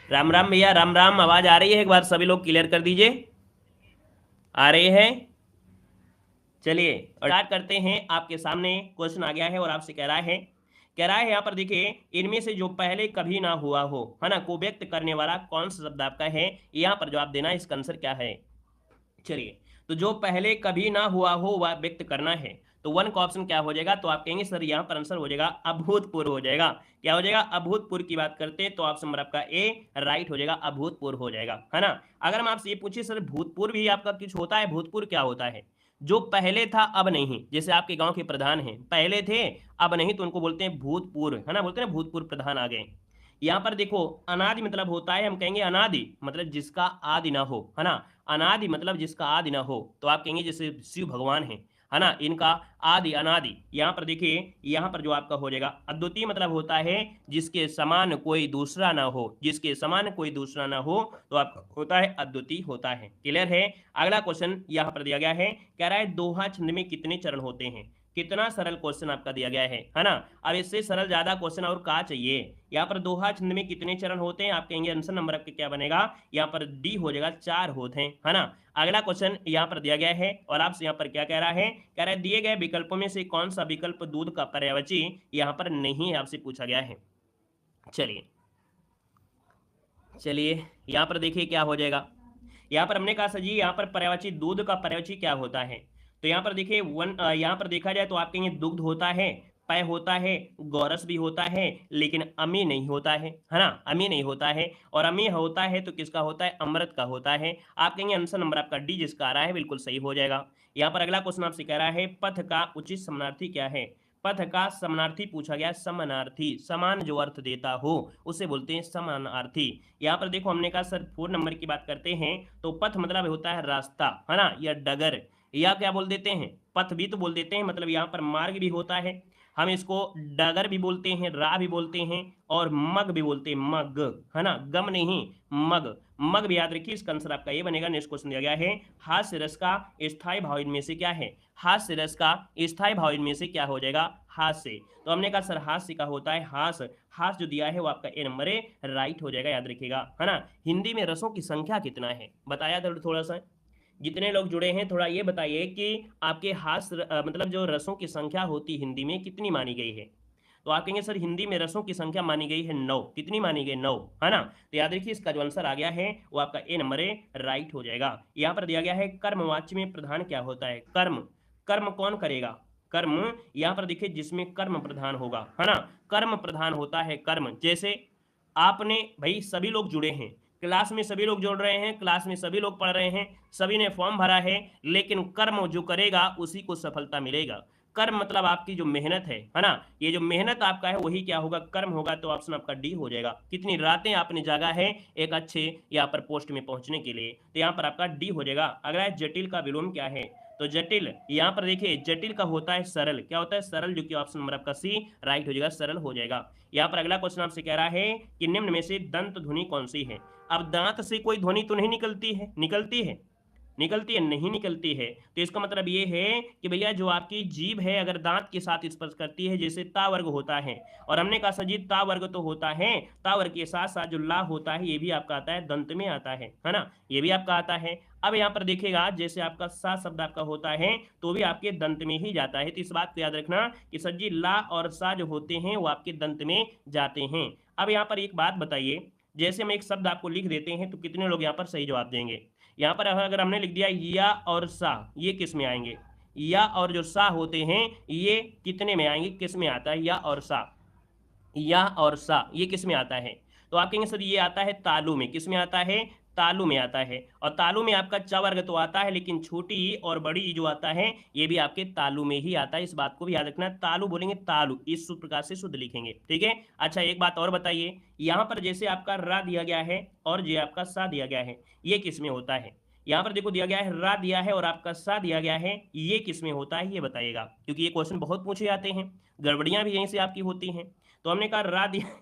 राम राम भैया, राम राम। आवाज आ रही है? एक बार सभी लोग क्लियर कर दीजिए। आ रही है? चलिए स्टार्ट करते हैं। आपके सामने क्वेश्चन आ गया है और आपसे कह रहा है यहाँ पर देखिए, इनमें से जो पहले कभी ना हुआ हो, है ना, को व्यक्त करने वाला कौन सा शब्द आपका है? यहाँ पर जवाब देना है, इसका आंसर क्या है। चलिए, तो जो पहले कभी ना हुआ हो वह व्यक्त करना है, तो वन का ऑप्शन क्या हो जाएगा? तो आप कहेंगे सर यहाँ पर आंसर हो जाएगा अभूतपूर्व हो जाएगा। क्या हो जाएगा? अभूतपूर्व की बात करते हैं तो ऑप्शन नंबर आपका ए राइट हो जाएगा, अभूतपूर्व हो जाएगा, है ना। अगर हम आपसे ये पूछिए सर भूतपूर्व ही आपका कुछ होता है, भूतपूर्व क्या होता है? जो पहले था अब नहीं, जैसे आपके गांव के प्रधान हैं, पहले थे अब नहीं, तो उनको बोलते हैं भूतपूर्व, है ना, बोलते हैं भूतपूर्व प्रधान आ गए। यहाँ पर देखो, अनादि मतलब होता है, हम कहेंगे अनादि मतलब जिसका आदि ना हो, है ना। अनादि मतलब जिसका आदि ना हो, तो आप कहेंगे जैसे शिव भगवान है ना, इनका आदि अनादि। यहाँ पर देखिए, यहाँ पर जो आपका हो जाएगा अद्वितीय मतलब होता है जिसके समान कोई दूसरा ना हो, जिसके समान कोई दूसरा ना हो, तो आपका होता है अद्वितीय होता है। क्लियर है? अगला क्वेश्चन यहाँ पर दिया गया है, कह रहा है दोहा छंद में कितने चरण होते हैं? कितना सरल क्वेश्चन आपका दिया गया है ना। अब इससे सरल ज्यादा क्वेश्चन और कहा चाहिए। यहाँ पर दोहा छंद में कितने चरण होते हैं? आप कहेंगे आंसर नंबर आपके क्या बनेगा? यहाँ पर डी हो जाएगा, 4 होते हैं, है ना। अगला क्वेश्चन यहाँ पर दिया गया है और आपसे यहाँ पर क्या कह रहा है? कह रहा है दिए गए विकल्पों में से कौन सा विकल्प दूध का पर्यायवाची यहाँ पर नहीं है, आपसे पूछा गया है। चलिए चलिए, यहाँ पर देखिए क्या हो जाएगा। यहाँ पर हमने कहा सर जी, यहाँ पर पर्यायवाची दूध का पर्यायवाची क्या होता है? तो यहाँ पर देखिए यहाँ पर देखा जाए तो आप कहेंगे दुग्ध होता है, पय होता है, गौरस भी होता है, लेकिन अमी नहीं होता है ना, अमी नहीं होता है। और अमी होता है तो किसका होता है? अमृत का होता है। आप कहेंगे आंसर नंबर आपका डी जिसका आ रहा है बिल्कुल सही हो जाएगा। यहाँ पर अगला क्वेश्चन आपसे कह रहा है पथ का उचित समानार्थी क्या है? पथ का समानार्थी पूछा गया, समानार्थी, समान जो अर्थ देता हो उसे बोलते हैं समानार्थी। यहाँ पर देखो, हमने कहा सर 4 नंबर की बात करते हैं तो पथ मतलब होता है रास्ता, है ना, या डगर, या क्या बोल देते हैं? पथ भी तो बोल देते हैं, मतलब यहाँ पर मार्ग भी होता है। हम इसको डगर भी बोलते हैं, राह भी बोलते हैं, और मग भी बोलते हैं, मग, है ना, गम नहीं, मग। मग भी याद रखिए, इसका आंसर आपका ये बनेगा। नेक्स्ट क्वेश्चन दिया गया है हास्य रस का स्थायी भाव इनमें से क्या है? हास्य रस का स्थायी भाव इनमें से क्या हो जाएगा? हास्य। तो हमने कहा सर हास्य का होता है हास, हास जो दिया है वो आपका ए नंबर है, राइट हो जाएगा, याद रखिएगा, है ना। हिंदी में रसों की संख्या कितना है? बताया था थोड़ा सा। जितने लोग जुड़े हैं थोड़ा ये बताइए कि आपके मतलब जो रसों की संख्या होती हिंदी में कितनी मानी गई है? तो आप कहेंगे सर हिंदी में रसों की संख्या मानी गई है 9। कितनी मानी गई? 9, है ना। तो याद रखिए, इसका जो आंसर आ गया है वो आपका ए नंबर है, राइट हो जाएगा। यहाँ पर दिया गया है कर्मवाच्य में प्रधान क्या होता है? कर्म, कर्म कौन करेगा? कर्म, यहाँ पर देखिए जिसमें कर्म प्रधान होगा, है ना, कर्म प्रधान होता है कर्म। जैसे आपने भाई सभी लोग जुड़े हैं, क्लास में सभी लोग जुड़ रहे हैं, क्लास में सभी लोग पढ़ रहे हैं, सभी ने फॉर्म भरा है, लेकिन कर्म जो करेगा उसी को सफलता मिलेगा। कर्म मतलब आपकी जो मेहनत है ना, ये जो मेहनत आपका है वही क्या होगा? कर्म होगा। तो ऑप्शन आपका डी हो जाएगा। कितनी रातें आपने जागा है एक अच्छे यहाँ पर पोस्ट में पहुंचने के लिए, तो यहाँ पर आपका डी हो जाएगा। अगला जटिल का विलोम क्या है? तो जटिल, यहाँ पर देखिए जटिल का होता है सरल। क्या होता है? सरल, जो कि ऑप्शन नंबर आपका सी राइट हो जाएगा, सरल हो जाएगा। यहाँ पर अगला क्वेश्चन आपसे कह रहा है कि निम्न में से दंत ध्वनि कौन सी है? अब दांत से कोई ध्वनि तो नहीं निकलती है, निकलती है, निकलती है, नहीं निकलती है। तो इसका मतलब ये है कि भैया जो आपकी जीभ है अगर दांत के साथ स्पर्श करती है, जैसे ता वर्ग होता है, और हमने कहा सजी ता वर्ग तो होता है, ता वर्ग के साथ साथ जो ला होता है ये भी आपका आता है, दंत में आता है ना, ये भी आपका आता है। अब यहाँ पर देखिएगा जैसे आपका सा शब्द आपका होता है तो भी आपके दंत में ही जाता है। तो इस बात को याद रखना कि सजी ला और सा जो होते हैं वो आपके दंत में जाते हैं। अब यहाँ पर एक बात बताइए, जैसे हम एक शब्द आपको लिख देते हैं तो कितने लोग यहाँ पर सही जवाब देंगे? यहाँ पर अगर हमने लिख दिया या और सा, ये किस में आएंगे? या और जो सा होते हैं ये कितने में आएंगे, किस में आता है? या और सा, या और सा ये किस में आता है? तो आप कहेंगे सर ये आता है तालु में। किस में आता है? तालु में आता है। और तालु में आपका च वर्ग तो आता है, लेकिन छोटी ई और बड़ी ई जो आता है ये भी आपके तालु में ही आता है। इस बात को भी याद रखना, तालु बोलेंगे तालु, इस प्रकार से शुद्ध लिखेंगे, ठीक है। अच्छा एक बात और बताइए, यहाँ पर जैसे आपका रा दिया गया है और जो आपका सा दिया गया है ये किस में होता है? यहाँ पर देखो दिया गया है रा दिया है और आपका सा दिया गया है, ये किस में होता है ये बताइएगा, क्योंकि ये क्वेश्चन बहुत पूछे जाते हैं, गड़बड़ियां भी यहीं से आपकी होती हैं। तो हमने कहा रा दिया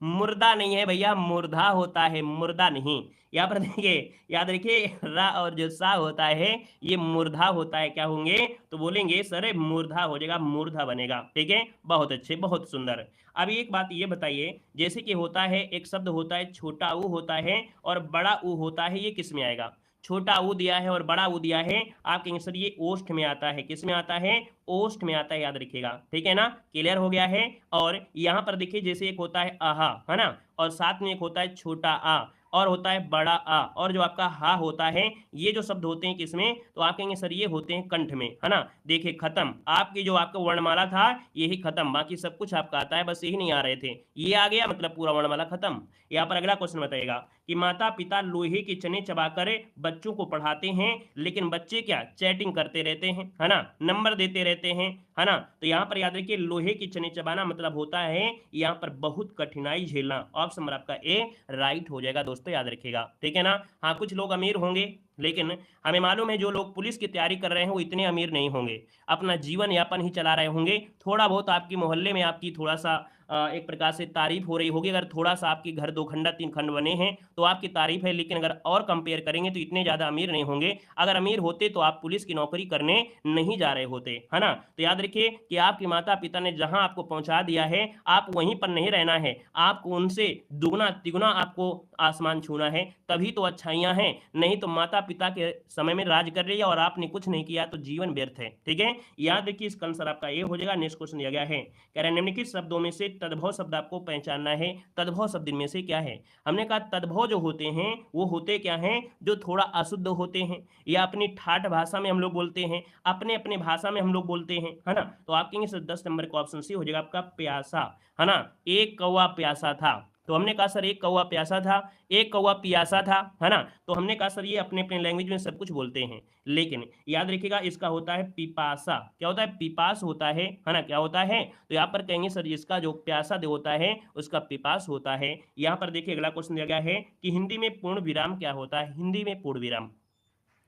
मुर्दा नहीं है भैया, मुर्धा होता है, मुर्दा नहीं। यहाँ पर देखिए, याद रखिए, रा और जो सा होता है ये मूर्धा होता है, क्या होंगे, तो बोलेंगे सर मूर्धा हो जाएगा, मूर्धा बनेगा। ठीक है, बहुत अच्छे, बहुत सुंदर। अब एक बात ये बताइए, जैसे कि होता है एक शब्द होता है छोटा ऊ होता है और बड़ा ऊ होता है, ये किस में आएगा? छोटा ऊ दिया है और बड़ा ऊ दिया है, आप कहेंगे सर ये ओष्ठ में आता है, किस में आता है? ओष्ठ में आता है, याद रखिएगा। ठीक है ना, क्लियर हो गया है। और यहाँ पर देखिए, जैसे एक होता है आहा, है ना, और साथ में एक होता है छोटा आ, और होता है बड़ा आ, और जो आपका हा होता है, ये जो शब्द होते हैं किसमें, तो आप कहेंगे सर ये होते हैं कंठ में, है ना। देखिए खत्म, आपकी जो आपका वर्णमाला था यही खत्म, बाकी सब कुछ आपका आता है, बस यही नहीं आ रहे थे, ये आ गया मतलब पूरा वर्णमाला खत्म। यहाँ पर अगला क्वेश्चन बताइएगा कि माता पिता लोहे के चने चबाकर बच्चों को पढ़ाते हैं, लेकिन बच्चे क्या चैटिंग करते रहते हैं, है ना, नंबर देते रहते हैं, है ना। तो यहाँ पर याद रखिए, लोहे की चने चबाना मतलब होता है यहाँ पर बहुत कठिनाई झेलना। ऑप्शन नंबर आपका ए राइट हो जाएगा दोस्तों, याद रखिएगा। ठीक है ना। हाँ, कुछ लोग अमीर होंगे, लेकिन हमें मालूम है जो लोग पुलिस की तैयारी कर रहे हैं वो इतने अमीर नहीं होंगे, अपना जीवन यापन ही चला रहे होंगे। थोड़ा बहुत आपकी मोहल्ले में आपकी थोड़ा सा एक प्रकार से तारीफ हो रही होगी, अगर थोड़ा सा आपके घर 2 खंडा 3 खंड बने हैं तो आपकी तारीफ है, लेकिन अगर और कंपेयर करेंगे तो इतने ज़्यादा अमीर नहीं होंगे। अगर अमीर होते तो आप पुलिस की नौकरी करने नहीं जा रहे होते, है ना। तो याद रखिए कि आपके माता पिता ने जहां आपको पहुंचा दिया है, आप वहीं पर नहीं रहना है, आपको उनसे दुगना तिगुना आपको आसमान छूना है, तभी तो अच्छाइयां हैं। नहीं तो माता पिता के समय में राज कर रही है और आपने कुछ नहीं किया तो जीवन व्यर्थ है। ठीक है, याद रखिए, इसका आंसर आपका ये हो जाएगा। नेक्स्ट क्वेश्चन दिया गया है, कह रहे हैं निम्नलिखित शब्दों में से तद्भव शब्द आपको पहचानना है, तद्भव शब्द इनमें से क्या है? हमने कहा तद्भव जो होते हैं वो होते क्या हैं, जो थोड़ा अशुद्ध होते हैं, या अपनी ठाठ भाषा में हम लोग बोलते हैं, अपने अपने भाषा में हम लोग बोलते हैं, है ना। तो आप कहेंगे सर 10 नंबर का ऑप्शन सी हो जाएगा आपका प्यासा, है ना। एक कौवा प्यासा था, तो हमने कहा सर एक कौवा प्यासा था, एक कौवा पियासा था, है ना। तो हमने कहा सर ये अपने अपने लैंग्वेज में सब कुछ बोलते हैं, लेकिन याद रखिएगा इसका होता है पिपासा। क्या होता है? पिपास होता है ना, क्या होता है? तो यहाँ पर कहेंगे सर इसका जो प्यासा दे होता है उसका पिपास होता है। यहाँ पर देखिए अगला क्वेश्चन दिया गया है कि हिंदी में पूर्ण विराम क्या होता है? हिंदी में पूर्ण विराम,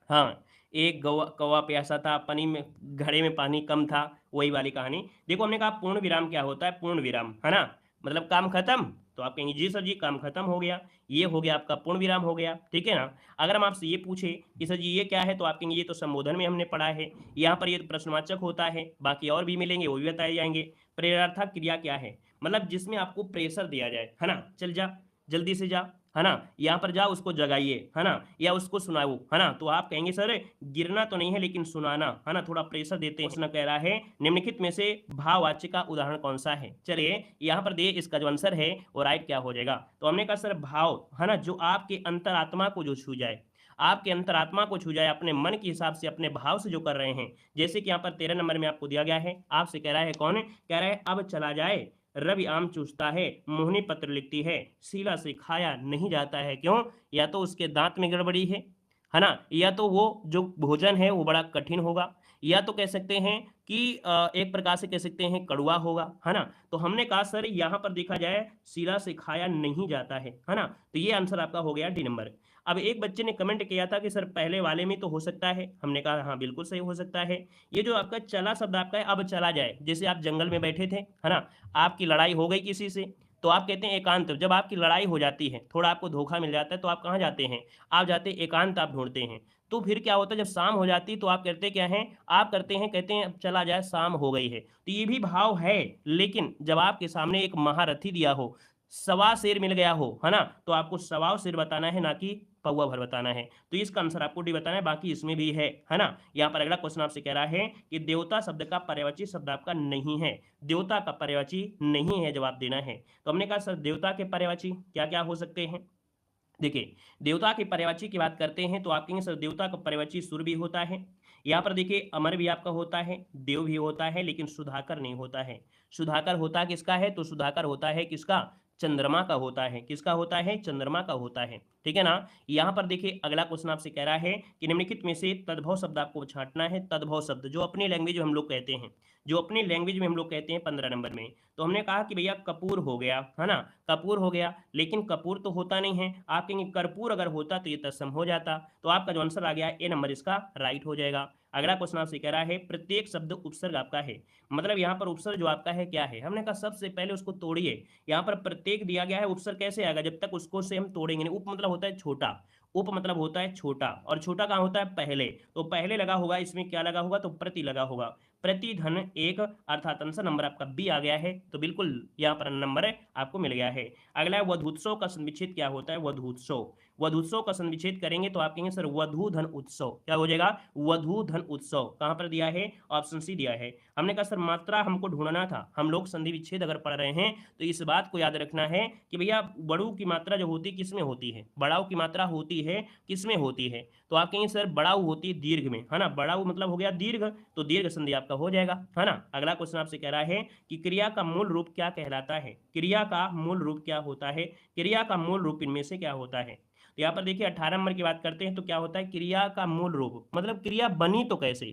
हाँ, एक कौवा प्यासा था, पानी में घड़े में पानी कम था, वही वाली कहानी। देखो हमने कहा पूर्ण विराम क्या होता है? पूर्ण विराम, है ना, मतलब काम खत्म। तो आप कहेंगे जी सर जी काम खत्म हो गया, ये हो गया आपका पूर्ण विराम हो गया। ठीक है ना। अगर हम आपसे ये पूछे कि सर जी ये क्या है, तो आप कहेंगे ये तो संबोधन में हमने पढ़ा है, यहाँ पर ये तो प्रश्नवाचक होता है, बाकी और भी मिलेंगे वो भी बताए जाएंगे। प्रेरणार्थक क्रिया क्या है? मतलब जिसमें आपको प्रेशर दिया जाए, है ना, चल जा, जल्दी से जा, है ना, यहाँ पर जाओ उसको जगाइए, है ना, या उसको सुनाओ, है ना। तो आप कहेंगे सर गिरना तो नहीं है लेकिन सुनाना, है ना, थोड़ा प्रेशर देते हैं। प्रश्न कह रहा है निम्नलिखित में से भाववाच्य का उदाहरण कौन सा है? चलिए यहाँ पर देखिए इसका जो आंसर है वो राइट क्या हो जाएगा। तो हमने कहा सर भाव, है ना, जो आपके अंतरात्मा को जो छू जाए, आपके अंतरात्मा को छू जाए, अपने मन के हिसाब से अपने भाव से जो कर रहे हैं। जैसे कि यहाँ पर 13 नंबर में आपको दिया गया है, आपसे कह रहा है कौन? कह रहा है अब चला जाए, रवि आम चूसता है, मोहिनी पत्र लिखती है, शीला से खाया नहीं जाता है, क्यों? या तो उसके दांत में गड़बड़ी है ना, या तो वो जो भोजन है वो बड़ा कठिन होगा, या तो कह सकते हैं कि एक प्रकार से कह सकते हैं कड़वा होगा, है ना। तो हमने कहा सर यहाँ पर देखा जाए शीला से खाया नहीं जाता है ना। तो ये आंसर आपका हो गया डी नंबर। अब एक बच्चे ने कमेंट किया था कि सर पहले वाले में तो हो सकता है, हमने कहा हाँ बिल्कुल सही हो सकता है। ये जो आपका चला शब्द आपका है अब चला जाए, जैसे आप जंगल में बैठे थे, है ना, आपकी लड़ाई हो गई किसी से, तो आप कहते हैं एकांत। जब आपकी लड़ाई हो जाती है, थोड़ा आपको धोखा मिल जाता है, तो आप कहाँ जाते हैं? आप जाते हैं एकांत, आप ढूंढते हैं। तो फिर क्या होता है जब शाम हो जाती है तो आप करते क्या हैं? आप करते हैं, कहते हैं अब चला जाए शाम हो गई है। तो ये भी भाव है, लेकिन जब आपके सामने एक महारथी दिया हो, सवा शेर मिल गया हो, है ना, तो आपको सवाओ शेर बताना है, ना कि पौवा भर बताना है। तो इसका आंसर आपको डी बताना है, बाकी इसमें भी है ना। यहाँ पर अगला क्वेश्चन आपसे कह रहा है कि देवता शब्द का पर्यायवाची शब्द आपका नहीं है, देवता का पर्यायवाची नहीं है, जवाब देना है। तो हमने कहा सर देवता के पर्यायवाची क्या क्या हो सकते हैं? देखिए देवता के पर्यायवाची की बात करते हैं तो आप कहेंगे सर देवता का पर्यायवाची सूर्य भी होता है, यहाँ पर देखिए अमर भी आपका होता है, देव भी होता है, लेकिन सुधाकर नहीं होता है। सुधाकर होता किसका है? तो सुधाकर होता है किसका? चंद्रमा का होता है। किसका होता है? चंद्रमा का होता है। ठीक है ना। यहाँ पर देखिए अगला क्वेश्चन आपसे कह रहा है कि निम्नलिखित में से तद्भव शब्द आपको छांटना है। तद्भव शब्द जो अपनी लैंग्वेज में हम लोग कहते हैं, जो अपनी लैंग्वेज में हम लोग कहते हैं 15 नंबर में। तो हमने कहा कि भैया कपूर हो गया, है ना, कपूर हो गया, लेकिन कपूर तो होता नहीं है, आप कहेंगे कर्पूर अगर होता तो ये तत्सम हो जाता। तो आपका जो आंसर आ गया ए नंबर इसका राइट हो जाएगा। अगला क्वेश्चन आपसे कह रहा है प्रत्येक शब्द उपसर्ग आपका है, मतलब यहाँ पर उपसर्ग जो आपका है क्या है। हमने कहा सबसे पहले उसको तोड़िए। यहाँ पर प्रत्येक दिया गया है, उपसर्ग कैसे आएगा जब तक उसको से हम तोड़ेंगे नहीं। उप मतलब होता है छोटा, उप मतलब होता है छोटा, और छोटा कहाँ होता है पहले। तो पहले लगा होगा, इसमें क्या लगा होगा, तो प्रति लगा होगा। प्रति धन एक, अर्थात आंसर नंबर आपका बी आ गया है। तो बिल्कुल यहाँ पर नंबर आपको मिल गया है। अगला है वधूत्सव का संविच्छेद क्या होता है। वधूत्सव, वधूत्सव का संविच्छेद करेंगे तो आप कहेंगे सर वधू धन उत्सव, क्या हो जाएगा, वधू धन उत्सव। कहां पर दिया है, ऑप्शन सी दिया है। हमने कहा सर मात्रा हमको ढूंढना था, हम लोग संधि विच्छेद अगर पढ़ रहे हैं तो इस बात को याद रखना है कि भैया बड़ू की मात्रा जो होती है किसमें होती है, बड़ाऊ की मात्रा होती है किसमें होती है। तो आप कहेंगे सर बड़ाऊ होती है दीर्घ में, है ना, बड़ाऊ मतलब हो गया दीर्घ, तो दीर्घ संधि आपका हो जाएगा, है ना। अगला क्वेश्चन आपसे कह रहा है कि क्रिया का मूल रूप क्या कहलाता है। क्रिया का मूल रूप क्या होता है, क्रिया का मूल रूप इनमें से क्या होता है। तो यहाँ पर देखिए 18 नंबर की बात करते हैं तो क्या होता है क्रिया का मूल रूप, मतलब क्रिया बनी तो कैसे,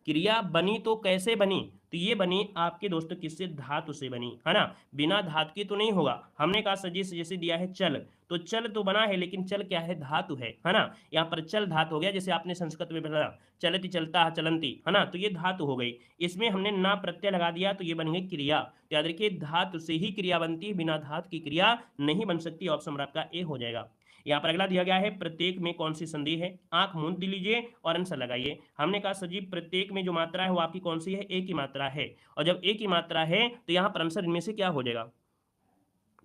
क्रिया बनी तो कैसे बनी। तो ये बनी आपके दोस्तों किससे, धातु से बनी, है ना, बिना धातु की तो नहीं होगा। हमने कहा सजिश जैसे दिया है चल, तो चल तो बना है लेकिन चल क्या है, धातु है ना। यहाँ पर चल धातु हो गया, जैसे आपने संस्कृत में पढ़ा चलती चलता चलंती, है ना, तो ये धातु हो गई। इसमें हमने ना प्रत्यय लगा दिया तो ये बन गई क्रिया। तो याद रखिए धातु से ही क्रिया बनती है, बिना धातु की क्रिया नहीं बन सकती। ऑप्शन आपका ए हो जाएगा। यहाँ पर अगला दिया गया है प्रत्येक में कौन सी संधि है। आंख मूंद लीजिए और आंसर लगाइए। हमने कहा सजीव प्रत्येक में जो मात्रा है वो आपकी कौन सी है, ए की मात्रा है, और जब ए की मात्रा है तो यहाँ पर आंसर इनमें से क्या हो जाएगा।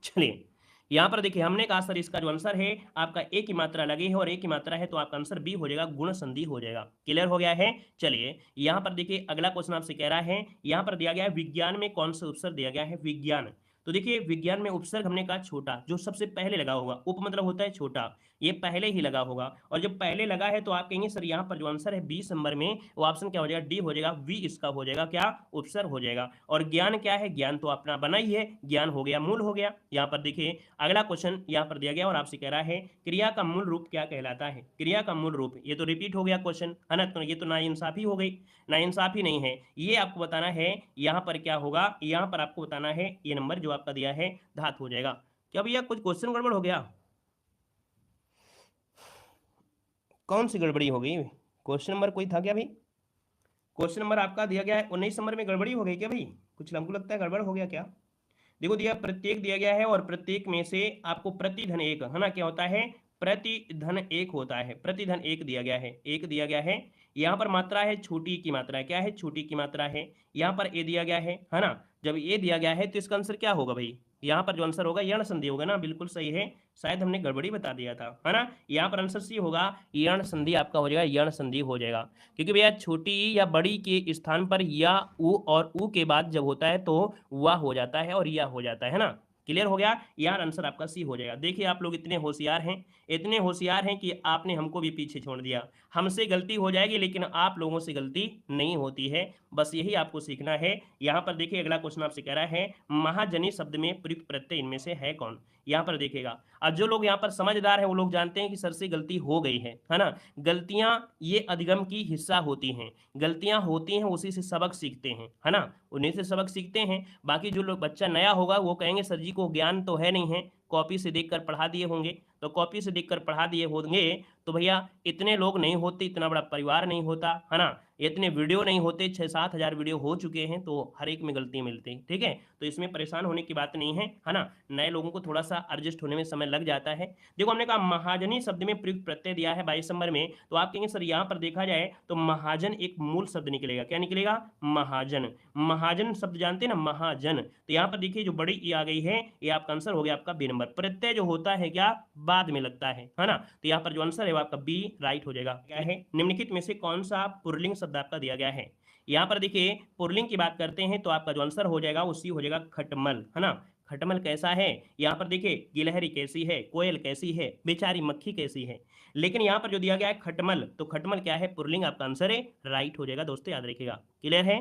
चलिए यहाँ पर देखिए हमने कहा सर इसका जो आंसर है आपका ए की मात्रा लगी है और ए की मात्रा है, तो आपका आंसर बी हो जाएगा, गुण संधि हो जाएगा। क्लियर हो गया है। चलिए यहाँ पर देखिए अगला क्वेश्चन आपसे कह रहा है, यहाँ पर दिया गया है विज्ञान में कौन सा उपसर्ग दिया गया है। विज्ञान, तो देखिए विज्ञान में उपसर्ग हमने कहा छोटा, जो सबसे पहले लगा होगा, उप मतलब होता है छोटा, ये पहले ही लगा होगा। और जब पहले लगा है तो आप कहेंगे सर यहाँ पर जो आंसर है 20 नंबर में वो ऑप्शन क्या हो जाएगा, डी हो जाएगा। वी इसका हो जाएगा क्या, उपसर्ग हो जाएगा। और ज्ञान क्या है, ज्ञान तो अपना बना ही है, ज्ञान हो गया, मूल हो गया। यहाँ पर देखिए अगला क्वेश्चन यहाँ पर दिया गया और आपसे कह रहा है क्रिया का मूल रूप क्या कहलाता है। क्रिया का मूल रूप, ये तो रिपीट हो गया क्वेश्चन, है ना, तो ये तो नाइंसाफी हो गई, नाइंसाफी नहीं है। ये आपको बताना है यहाँ पर क्या होगा, यहाँ पर आपको बताना है ये नंबर जो आपका दिया है धातु हो जाएगा। क्या भैया कुछ क्वेश्चन गड़बड़ हो गया, कौन सी गड़बड़ी हो गई, क्वेश्चन नंबर कोई था क्या भाई। क्वेश्चन नंबर आपका दिया गया है 19 नंबर में गड़बड़ी हो गई क्या भाई, कुछ हमको लगता है गड़बड़ हो गया क्या। देखो दिया प्रत्येक दिया गया है और प्रत्येक में से आपको प्रतिधन एक, है ना, क्या होता है, प्रतिधन एक होता है। प्रतिधन एक दिया गया है, एक दिया गया है। यहाँ पर मात्रा है छोटी की मात्रा है, क्या है, छोटी की मात्रा है। यहाँ पर ए दिया गया है ना। जब ए दिया गया है तो इसका आंसर क्या होगा भाई, यहाँ पर जो आंसर होगा यण संधि होगा ना, बिल्कुल सही है। शायद हमने गड़बड़ी बता दिया था, है ना। यहाँ पर आंसर सी होगा, यण संधि आपका हो जाएगा, यण संधि हो जाएगा। क्योंकि भैया छोटी या बड़ी के स्थान पर या उ और उ के बाद जब होता है तो वह हो जाता है और यह हो जाता है ना। क्लियर हो गया, यहाँ आंसर आपका सी हो जाएगा। देखिए आप लोग इतने होशियार हैं, इतने होशियार हैं कि आपने हमको भी पीछे छोड़ दिया। हमसे गलती हो जाएगी लेकिन आप लोगों से गलती नहीं होती है, बस यही आपको सीखना है। यहाँ पर देखिए अगला क्वेश्चन आपसे कह रहा है महाजनी शब्द में प्रयुक्त प्रत्यय इनमें से है कौन। यहाँ पर देखिएगा, अब जो लोग यहाँ पर समझदार हैं वो लोग जानते हैं कि सर से गलती हो गई है ना। गलतियां ये अधिगम की हिस्सा होती हैं, गलतियां होती हैं उसी से सबक सीखते हैं, है ना, उन्हीं से सबक सीखते हैं। बाकी जो लोग बच्चा नया होगा वो कहेंगे सर जी को ज्ञान तो है नहीं है, कॉपी से देखकर पढ़ा दिए होंगे। तो कॉपी से देखकर पढ़ा दिए होंगे तो भैया इतने लोग नहीं होते, इतना बड़ा परिवार नहीं होता, है ना, इतने वीडियो नहीं होते, 6-7 हज़ार वीडियो हो चुके हैं तो हर एक में गलती मिलती है, ठीक है। तो इसमें परेशान होने की बात नहीं है ना। नए लोगों को थोड़ा सा एडजस्ट होने में समय लग जाता है। देखो हमने कहा महाजनी शब्द में प्रयुक्त प्रत्यय दिया है 22 नंबर में, तो आप कहेंगे सर यहाँ पर देखा जाए तो महाजन एक मूल शब्द निकलेगा, क्या निकलेगा, महाजन। महाजन शब्द जानते हैं ना, महाजन। तो यहाँ पर देखिए जो बड़ी ई आ गई है ये आपका आंसर हो गया आपका बी नंबर। प्रत्यय जो होता है क्या, बाद में लगता है ना। तो यहाँ पर जो आंसर है वो आपका बी राइट हो जाएगा। क्या है, निम्नलिखित में से कौन सा पुल्लिंग शब्द आपका दिया गया है। यहाँ पर देखिए पुल्लिंग की बात करते हैं तो आपका जो आंसर हो जाएगा उसी हो जाएगा खटमल, है ना। खटमल कैसा है, यहाँ पर देखिए गिलहरी कैसी है, कोयल कैसी है, बेचारी मक्खी कैसी है। लेकिन यहाँ पर जो दिया गया है खटमल, तो खटमल क्या है, पुल्लिंग आपका आंसर है, राइट हो जाएगा दोस्तों, याद रखिएगा। क्लियर है।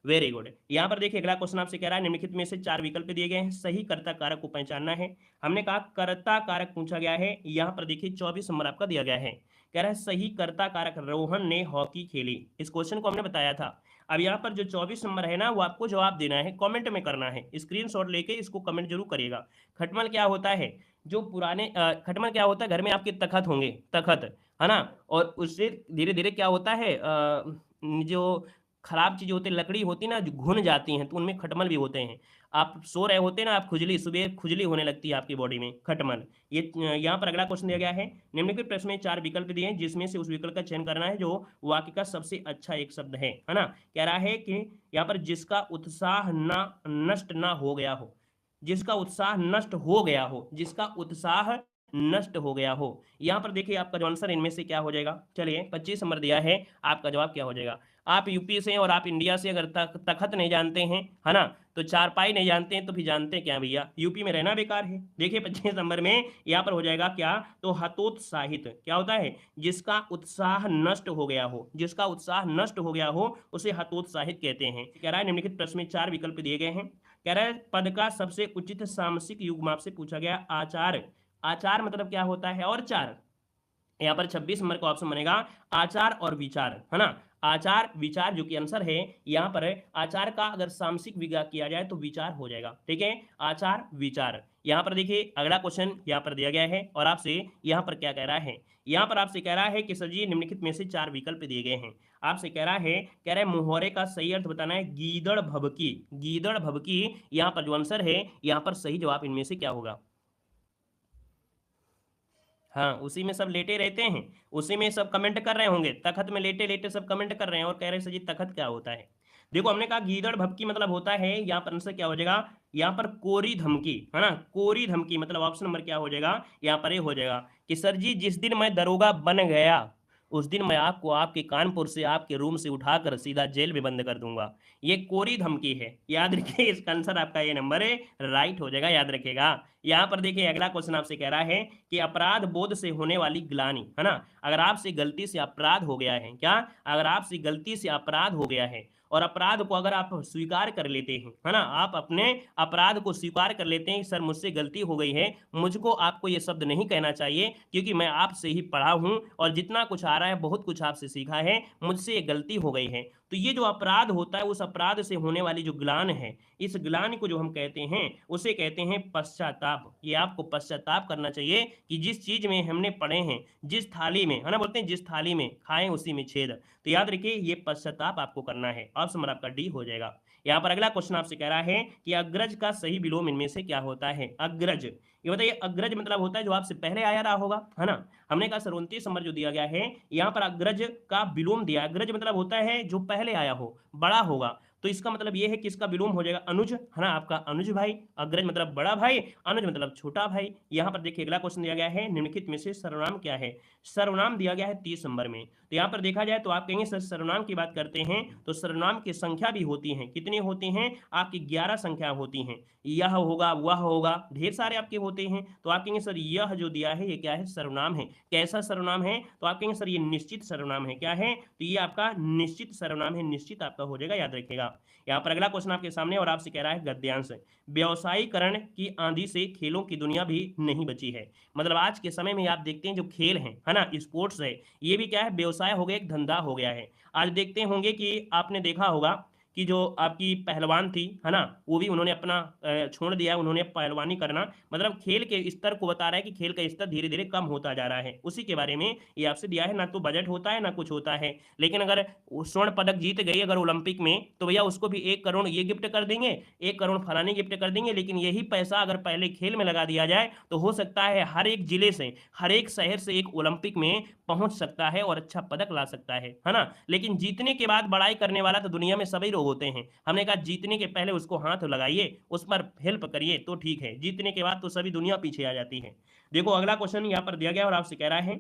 Very good. यहाँ पर देखिए अगला क्वेश्चन आपसे कह रहा है निम्नलिखित में से 4 विकल्प दिए गए हैं, सही कर्ता कारक को पहचानना है। हमने कहा कर्ता कारक पूछा गया है, यहाँ पर देखिए 24 नंबर आपका दिया गया है। कह रहा है सही कर्ता कारक, रोहन ने हॉकी खेली। इस क्वेश्चन को हमने बताया था। अब यहाँ पर जो 24 नंबर है ना, वो आपको जवाब देना है, कमेंट में करना है, स्क्रीनशॉट लेके इसको कमेंट जरूर करिएगा। खटमल क्या होता है? जो पुराने खटमल क्या होता है, घर में आपके तखत होंगे, तखत, है ना, और उससे धीरे धीरे क्या होता है, जो खराब चीजें होती है, लकड़ी होती है ना, जो घुन जाती हैं, तो उनमें खटमल भी होते हैं। आप सो रहे होते हैं ना, आप खुजली, सुबह खुजली होने लगती है आपकी बॉडी में, खटमल। ये यहाँ पर अगला क्वेश्चन दिया गया है, निम्नलिखित प्रश्न में 4 विकल्प दिए हैं, जिसमें से उस विकल्प का चयन करना है जो वाक्य का सबसे अच्छा एक शब्द है ना। कह रहा है कि यहाँ पर जिसका उत्साह ना नष्ट ना हो गया हो, जिसका उत्साह नष्ट हो गया हो, जिसका उत्साह नष्ट हो गया हो। यहाँ पर देखिए आपका जो आंसर इनमें से क्या हो जाएगा। चलिए 25 नंबर दिया है, आपका जवाब क्या हो जाएगा। आप यूपी से और आप इंडिया से, अगर तखत नहीं जानते हैं, है ना, तो चारपाई नहीं जानते हैं, तो फिर जानते हैं क्या भैया, यूपी में रहना बेकार है। देखिए 25 नंबर में यहाँ पर हो जाएगा क्या, तो हतोत्साहित क्या होता है, जिसका उत्साह नष्ट हो गया हो, जिसका उत्साह नष्ट हो गया हो उसे हतोत्साहित कहते हैं। कह रहा है निम्नलिखित प्रश्न में 4 विकल्प दिए गए हैं। कह रहा है पद का सबसे उचित सामसिक युग्म आपसे पूछा गया आचार। आचार मतलब क्या होता है, और चार। यहाँ पर 26 नंबर का ऑप्शन बनेगा आचार और विचार, है ना। आचार विचार जो कि आंसर है यहाँ पर है। आचार का अगर सामसिक विग्रह किया जाए तो विचार हो जाएगा, ठीक है, आचार विचार। यहाँ पर देखिए अगला क्वेश्चन यहाँ पर दिया गया है, और आपसे यहाँ पर क्या कह रहा है, यहाँ पर आपसे कह रहा है कि सर जी निम्नलिखित में से 4 विकल्प दिए गए हैं। आपसे कह रहा है, मुहावरे का सही अर्थ बताना है, गीदड़ भभकी। गीदड़ भभकी यहाँ पर जो आंसर है, यहाँ पर सही जवाब इनमें से क्या होगा। हाँ, उसी में सब लेटे रहते हैं, उसी में सब कमेंट कर रहे होंगे, तखत में लेटे लेटे सब कमेंट कर रहे हैं और कह रहे हैं सर जी तखत क्या होता है। देखो हमने कहा गीदड़ भभकी मतलब होता है, यहाँ पर आंसर क्या हो जाएगा, यहाँ पर कोरी धमकी, है ना, कोरी धमकी मतलब ऑप्शन नंबर क्या हो जाएगा, यहाँ पर ये हो जाएगा कि सर जी जिस दिन मैं दरोगा बन गया उस दिन मैं आपको आपके कानपुर से, आपके रूम से उठाकर सीधा जेल में बंद कर दूंगा। ये कोरी धमकी है, याद रखिए, इसका आंसर आपका ये नंबर है, राइट हो जाएगा, याद रखिएगा। यहाँ पर देखिए अगला क्वेश्चन आपसे कह रहा है कि अपराध बोध से होने वाली ग्लानि, है ना, अगर आपसे गलती से अपराध हो गया है, क्या, अगर आपसे गलती से अपराध हो गया है और अपराध को अगर आप स्वीकार कर लेते हैं, है ना, आप अपने अपराध को स्वीकार कर लेते हैं, सर मुझसे गलती हो गई है, मुझको आपको ये शब्द नहीं कहना चाहिए क्योंकि मैं आपसे ही पढ़ा हूं और जितना कुछ आ रहा है बहुत कुछ आपसे सीखा है, मुझसे ये गलती हो गई है। तो ये जो अपराध होता है, उस अपराध से होने वाली जो ग्लान है, इस ग्लानि को जो हम कहते हैं उसे कहते हैं पश्चाताप। ये आपको पश्चाताप करना चाहिए कि जिस चीज में हमने पढ़े हैं, जिस थाली में, है ना, बोलते हैं जिस थाली में खाएं उसी में छेद। तो याद रखिए ये पश्चाताप आपको करना है, ऑप्शन नंबर आपका डी हो जाएगा। यहाँ पर अगला क्वेश्चन आपसे कह रहा है कि अग्रज का सही विलोम इनमें से क्या होता है। अग्रज, ये बताइए, अग्रज मतलब होता है जो आपसे पहले आया रहा होगा, है ना। हमने कहा सर 29 नंबर जो दिया गया है, यहाँ पर अग्रज का विलोम दिया। अग्रज मतलब होता है जो पहले आया हो, बड़ा होगा, तो इसका मतलब ये है कि इसका विलोम हो जाएगा अनुज, है ना, आपका अनुज भाई। अग्रज मतलब बड़ा भाई, अनुज मतलब छोटा भाई। यहाँ पर देखिए अगला क्वेश्चन दिया गया है, निम्नलिखित में से सर्वनाम क्या है। सर्वनाम दिया गया है 30 नंबर में। तो यहाँ पर देखा जाए तो आप कहेंगे सर सर्वनाम की बात करते हैं तो सर्वनाम की संख्या भी होती है, कितनी होती हैं, आपकी 11 संख्या होती हैं। यह होगा, वह होगा, ढेर सारे आपके होते हैं। तो आप कहेंगे सर यह जो दिया है ये क्या है, सर्वनाम है। कैसा सर्वनाम है, तो आप कहेंगे सर ये निश्चित सर्वनाम है। क्या है, तो ये आपका निश्चित सर्वनाम है, निश्चित आपका हो जाएगा, याद रखिएगा। यहाँ पर अगला क्वेश्चन आपके सामने और आपसे कह रहा है गद्यांश। व्यवसायीकरण की आंधी से खेलों की दुनिया भी नहीं बची है। मतलब आज के समय में आप देखते हैं जो खेल हैं, है ना, स्पोर्ट्स है, ये भी क्या है, व्यवसाय हो गया, एक धंधा हो गया है। आज देखते होंगे कि आपने देखा होगा कि जो आपकी पहलवान थी, है ना, वो भी उन्होंने अपना छोड़ दिया, उन्होंने पहलवानी करना, मतलब खेल के स्तर को बता रहा है कि खेल का स्तर धीरे धीरे कम होता जा रहा है, उसी के बारे में ये आपसे दिया है। ना तो बजट होता है ना कुछ होता है, लेकिन अगर स्वर्ण पदक जीत गई अगर ओलंपिक में, तो भैया उसको भी 1 करोड़ ये गिफ्ट कर देंगे, 1 करोड़ फलानी गिफ्ट कर देंगे। लेकिन यही पैसा अगर पहले खेल में लगा दिया जाए तो हो सकता है हर एक जिले से, हर एक शहर से एक ओलंपिक में पहुंच सकता है और अच्छा पदक ला सकता है ना। लेकिन जीतने के बाद बड़ाई करने वाला तो दुनिया में सभी लोग होते हैं। हमने कहा जीतने के पहले उसको हाथ लगाइए, उस पर हेल्प करिए तो ठीक है, जीतने के बाद तो सभी दुनिया पीछे आ जाती है। देखो अगला क्वेश्चन यहाँ पर दिया गया और आपसे कह रहा है,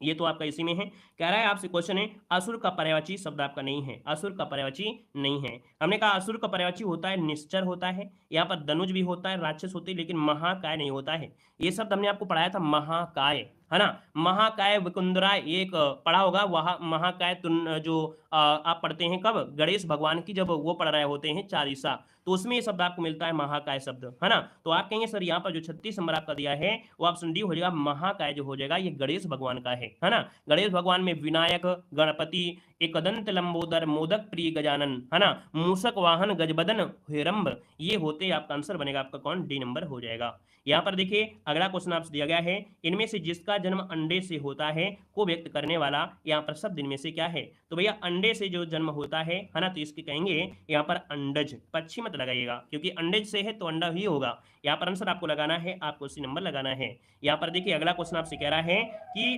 ये तो आपका इसी में है। कह रहा है आपसे क्वेश्चन है, असुर का पर्यायवाची शब्द आपका नहीं है, असुर का पर्यायवाची नहीं है। हमने कहा असुर का पर्यायवाची होता है निश्चर होता है, यहाँ पर धनुज भी होता है, राक्षस होते हैं, लेकिन महाकाय नहीं होता है। ये शब्द हमने आपको पढ़ाया था, महाकाय, है ना। महाकाय वकुंधरा एक पढ़ा होगा, वह महाकाय जो आप पढ़ते हैं कब, गणेश भगवान की जब वो पढ़ रहे होते हैं चालीसा, तो उसमें ये शब्द आपको मिलता है महाकाय शब्द, है ना। तो आप कहेंगे सर यहाँ पर जो 36 नंबर आपका दिया है वो ऑप्शन डी हो जाएगा, महाकाय जो हो जाएगा ये गणेश भगवान का है ना। गणेश भगवान में विनायक, गणपति, एकदंत लंबोदर, मोदक प्रिय गजानन, है ना, मूषक वाहन, गजबदन, हेरंब, ये होते आपका आंसर बनेगा आपका कौन, डी नंबर हो जाएगा। यहाँ पर देखिए अगला क्वेश्चन आपसे दिया गया है, इनमें से जिसका जन्म अंडे से होता है को व्यक्त करने वाला यहाँ पर शब्द इनमें से क्या है। तो भैया अंडे से जो जन्म होता है ना, तो इसके कहेंगे यहाँ पर अंडज, पक्षी मत लगाइएगा क्योंकि अंडज से है तो अंडा ही होगा। यहाँ पर आंसर आपको लगाना है, आपको सी नंबर लगाना है। यहाँ पर देखिए अगला क्वेश्चन आपसे कह रहा है कि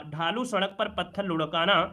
ढालू सड़क पर पत्थर लुढ़काना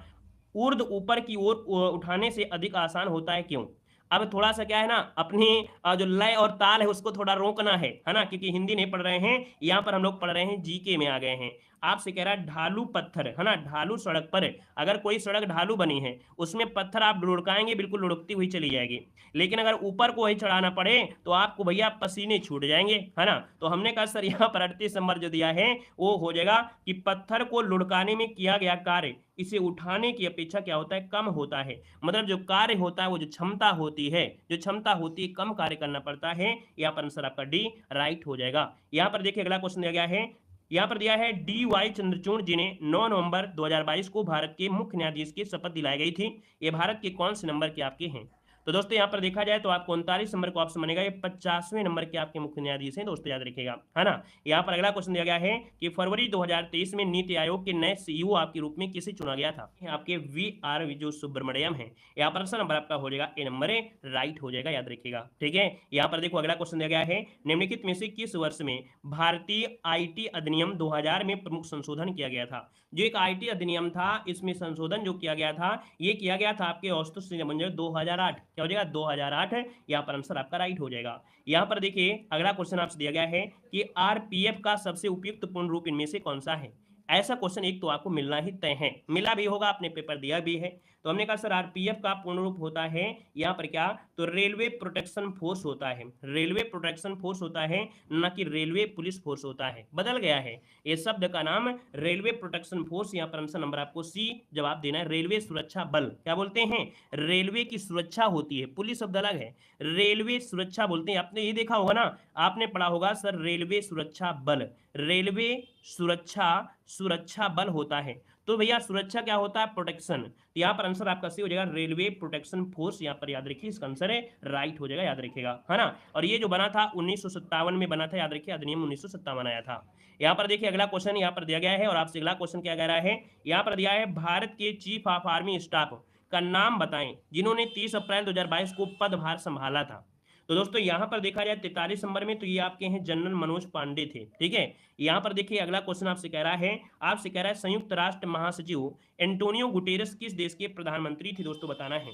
ऊर्ध्व ऊपर की ओर उठाने से अधिक आसान होता है, क्यों। अब थोड़ा सा क्या है ना, अपनी जो लय और ताल है उसको थोड़ा रोकना है ना, क्योंकि हिंदी नहीं पढ़ रहे हैं, यहाँ पर हम लोग पढ़ रहे हैं जीके में आ गए हैं। आपसे कह रहा है ढालू पत्थर, है ना, ढालू सड़क पर, अगर कोई सड़क ढालू बनी है उसमें पत्थर आप लुढ़काएंगे बिल्कुल लुढ़कती हुई चली जाएगी, लेकिन अगर ऊपर को वही चढ़ाना पड़े तो आपको भैया पसीने छूट जाएंगे, है ना। तो हमने कहा सर यहाँ पर 38 नंबर जो दिया है वो हो जाएगा कि पत्थर को लुढ़काने में किया गया कार्य इसे उठाने की अपेक्षा क्या होता है, कम होता है। मतलब जो कार्य होता है वो जो क्षमता होती है, कम कार्य करना पड़ता है। यहाँ पर आंसर आपका डी राइट हो जाएगा। यहाँ पर देखिए अगला क्वेश्चन दिया गया है, यहाँ पर दिया है डी वाई चंद्रचूड़ जिन्हें 9 नवंबर 2022 को भारत के मुख्य न्यायाधीश की शपथ दिलाई गई थी, ये भारत के कौन से नंबर के आपके हैं। तो दोस्तों यहाँ पर देखा जाए तो आपको 39 नंबर को ऑप्शन बनेगा, ये 50वें नंबर के आपके मुख्य न्यायाधीश हैं दोस्तों, याद रखिएगा, है ना। यहाँ पर अगला क्वेश्चन दिया गया है कि फरवरी 2023 में नीति आयोग के नए सीईओ आपके रूप में किसे चुना गया था, आपके वी जो सुब्रमण्यम है। यहाँ पर आंसर नंबर आपका हो जाएगा ए नंबर है, राइट हो जाएगा, याद रखिएगा, ठीक है। यहाँ पर देखो अगला क्वेश्चन दिया गया है, निम्नलिखित में से किस वर्ष में भारतीय IT अधिनियम 2000 में प्रमुख संशोधन किया गया था। जो एक IT अधिनियम था इसमें संशोधन जो किया गया था, ये किया गया था आपके औसत से 2008, क्या हो जाएगा 2008, यहाँ पर आंसर आपका राइट हो जाएगा। यहाँ पर देखिए अगला क्वेश्चन आपसे दिया गया है कि RPF का सबसे उपयुक्त पूर्ण रूप इनमें से कौन सा है। ऐसा क्वेश्चन एक तो आपको मिलना ही तय है, मिला भी होगा, आपने पेपर दिया भी है। तो हमने कहा सर RPF का पूर्ण रूप होता है यहाँ पर क्या, तो रेलवे प्रोटेक्शन फोर्स होता है, रेलवे प्रोटेक्शन फोर्स होता है, न कि रेलवे पुलिस फोर्स होता है, बदल गया है ये शब्द का नाम रेलवे प्रोटेक्शन फोर्स। यहाँ पर आंसर नंबर आपको सी जवाब देना है, रेलवे सुरक्षा बल क्या बोलते हैं, रेलवे की सुरक्षा होती है, पुलिस शब्द अलग है, रेलवे सुरक्षा बोलते हैं। आपने ये देखा होगा ना, आपने पढ़ा होगा सर रेलवे सुरक्षा बल, रेलवे सुरक्षा बल होता है। तो भैया सुरक्षा क्या होता है, प्रोटेक्शन। तो यहाँ पर आंसर आपका सी हो जाएगा रेलवे प्रोटेक्शन फोर्स, यहाँ पर याद रखिए इसका आंसर है राइट हो जाएगा, याद रखिएगा, है ना। और ये जो बना था 1957 में बना था, याद रखिए अधिनियम 1957 आया था। यहाँ पर देखिए अगला क्वेश्चन यहाँ पर दिया गया है, और आपसे अगला क्वेश्चन क्या कह रहा है, यहाँ पर दिया है भारत के चीफ ऑफ आर्मी स्टाफ का नाम बताएं जिन्होंने 30 अप्रैल 2022 को पदभार संभाला था। तो दोस्तों यहाँ पर देखा जाए 43 नंबर में तो ये आपके हैं जनरल मनोज पांडे थे, ठीक है। यहाँ पर देखिए अगला क्वेश्चन आपसे कह रहा है, संयुक्त राष्ट्र महासचिव एंटोनियो गुटेरेस किस देश के प्रधानमंत्री थे, दोस्तों बताना है।